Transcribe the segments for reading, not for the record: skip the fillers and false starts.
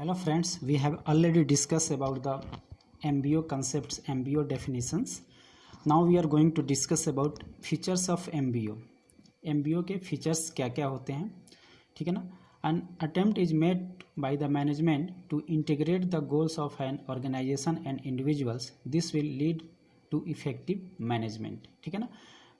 Hello friends, we have already discussed about the MBO concepts, MBO definitions. Now we are going to discuss about features of MBO. MBO के features क्या क्या होते हैं, ठीक है ना. An attempt is made by the management to integrate the goals of an organization and individuals. This will lead to effective management, ठीक है ना.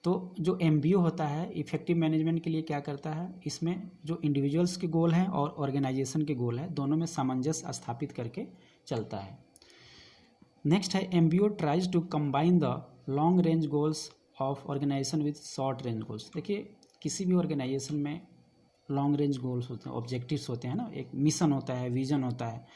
तो जो MBO होता है इफेक्टिव मैनेजमेंट के लिए क्या करता है, इसमें जो इंडिविजुअल्स के गोल हैं और ऑर्गेनाइजेशन के गोल है दोनों में सामंजस्य स्थापित करके चलता है. नेक्स्ट है MBO tries to combine the long range goals of organisation with short range goals. देखिए किसी भी ऑर्गेनाइजेशन में लॉन्ग रेंज गोल्स होते हैं, ऑब्जेक्टिव्स होते हैं ना, एक मिशन होता है, विजन होता है,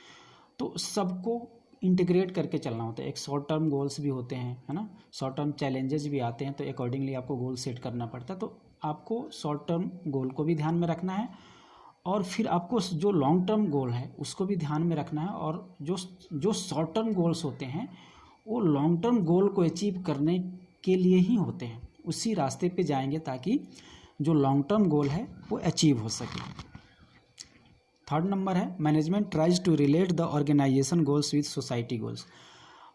तो सबको इंटीग्रेट करके चलना होता है. एक शॉर्ट टर्म गोल्स भी होते हैं, है ना, शॉर्ट टर्म चैलेंजेस भी आते हैं, तो अकॉर्डिंगली आपको गोल सेट करना पड़ता है. तो आपको शॉर्ट टर्म गोल को भी ध्यान में रखना है और फिर आपको जो लॉन्ग टर्म गोल है उसको भी ध्यान में रखना है. और जो शॉर्ट टर्म गोल्स होते हैं वो लॉन्ग टर्म गोल को अचीव करने के लिए ही होते हैं. उसी रास्ते पे जाएंगे ताकि जो लॉन्ग टर्म गोल है वो अचीव हो सके. थर्ड नंबर है management tries to relate the organisation goals with society goals.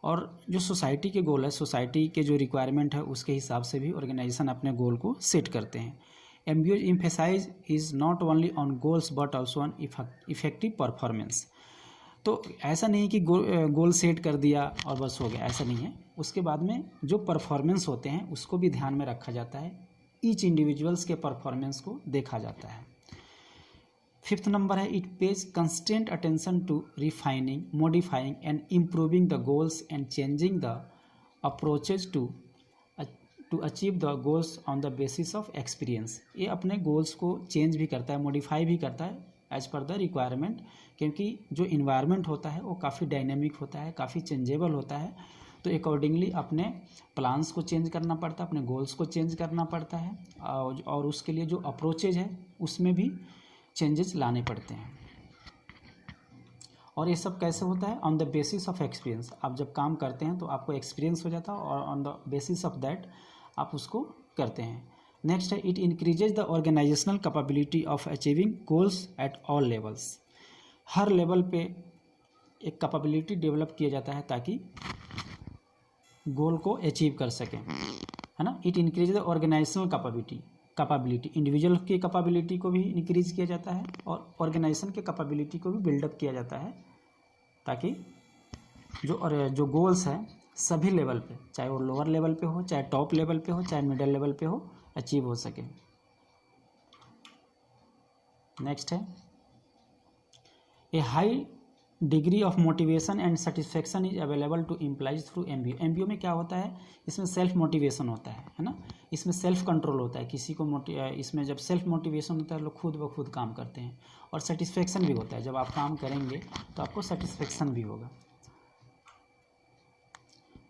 और जो सोसाइटी के गोल है, सोसाइटी के जो रिक्वायरमेंट है उसके हिसाब से भी ऑर्गेनाइजेशन अपने गोल को सेट करते हैं. MBO emphasise is not only on goals but also on effective performance. तो ऐसा नहीं कि गोल सेट कर दिया और बस हो गया, ऐसा नहीं है. उसके बाद में जो परफॉर्मेंस होते हैं उसको भी ध्यान में रखा जाता है, ईच इंडिविजुअल्स के परफॉर्मेंस को देखा जाता है. फिफ्थ नंबर है it pays constant attention to refining, modifying and improving the goals and changing the approaches to achieve the goals on the basis of experience. ये अपने गोल्स को चेंज भी करता है, मॉडिफाई भी करता है एज पर द रिक्वायरमेंट, क्योंकि जो इन्वायरमेंट होता है वो काफ़ी डायनेमिक होता है, काफ़ी चेंजेबल होता है. तो अकॉर्डिंगली अपने प्लान्स को चेंज करना पड़ता है, अपने गोल्स को चेंज करना पड़ता है और उसके लिए जो अप्रोचेज है उसमें भी चेंजेस लाने पड़ते हैं. और ये सब कैसे होता है, on the basis of experience. आप जब काम करते हैं तो आपको एक्सपीरियंस हो जाता है और on the basis of that आप उसको करते हैं. नेक्स्ट है it increases the organisational capability of achieving goals at all levels. हर लेवल पे एक कैपेबिलिटी डेवलप किया जाता है ताकि गोल को अचीव कर सकें, है ना. It increase the organisational capability, individual की कैपेबिलिटी को भी इंक्रीज किया जाता है और ऑर्गेनाइजेशन के कैपेबिलिटी को भी बिल्डअप किया जाता है ताकि जो गोल्स हैं सभी लेवल पे, चाहे वो लोअर लेवल पे हो, चाहे टॉप लेवल पे हो, चाहे मिडिल लेवल पे हो, अचीव हो सके. नेक्स्ट है a high degree of motivation and satisfaction is available to employees through MBO. MBO में क्या होता है, इसमें सेल्फ मोटिवेशन होता है ना, इसमें सेल्फ कंट्रोल होता है. किसी को इसमें जब सेल्फ मोटिवेशन होता है लोग खुद ब खुद काम करते हैं. और सेटिस्फेक्शन भी होता है, जब आप काम करेंगे तो आपको सेटिस्फेक्शन भी होगा.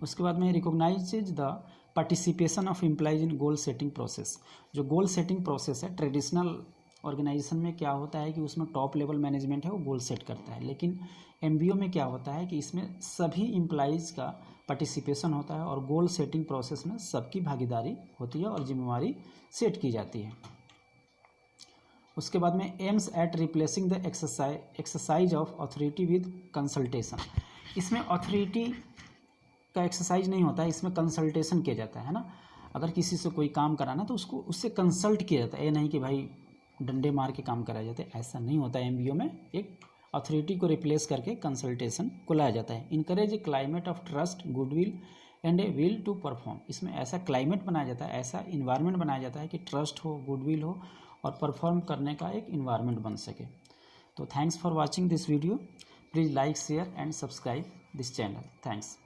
उसके बाद में recognise the participation of employees in goal setting process. जो गोल सेटिंग प्रोसेस है ट्रेडिशनल ऑर्गेनाइजेशन में क्या होता है कि उसमें टॉप लेवल मैनेजमेंट है वो गोल सेट करता है, लेकिन MBO में क्या होता है कि इसमें सभी एम्प्लॉइज़ का पार्टिसिपेशन होता है और गोल सेटिंग प्रोसेस में सबकी भागीदारी होती है और जिम्मेवारी सेट की जाती है. उसके बाद में aims at replacing the exercise of authority with consultation. इसमें अथॉरिटी का एक्सरसाइज नहीं होता है, इसमें कंसल्टेशन किया जाता है ना. अगर किसी से कोई काम कराना तो उससे कंसल्ट किया जाता है, ये नहीं कि भाई डंडे मार के काम कराया जाता है, ऐसा नहीं होता है. MBO में एक अथॉरिटी को रिप्लेस करके कंसल्टेशन को लाया जाता है. Encourage a climate of trust, goodwill and a will to perform. इसमें ऐसा क्लाइमेट बनाया जाता है, ऐसा इन्वायरमेंट बनाया जाता है कि ट्रस्ट हो, गुडविल हो और परफॉर्म करने का एक इन्वायरमेंट बन सके. तो thanks for watching this video. Please like, share and subscribe this channel. Thanks.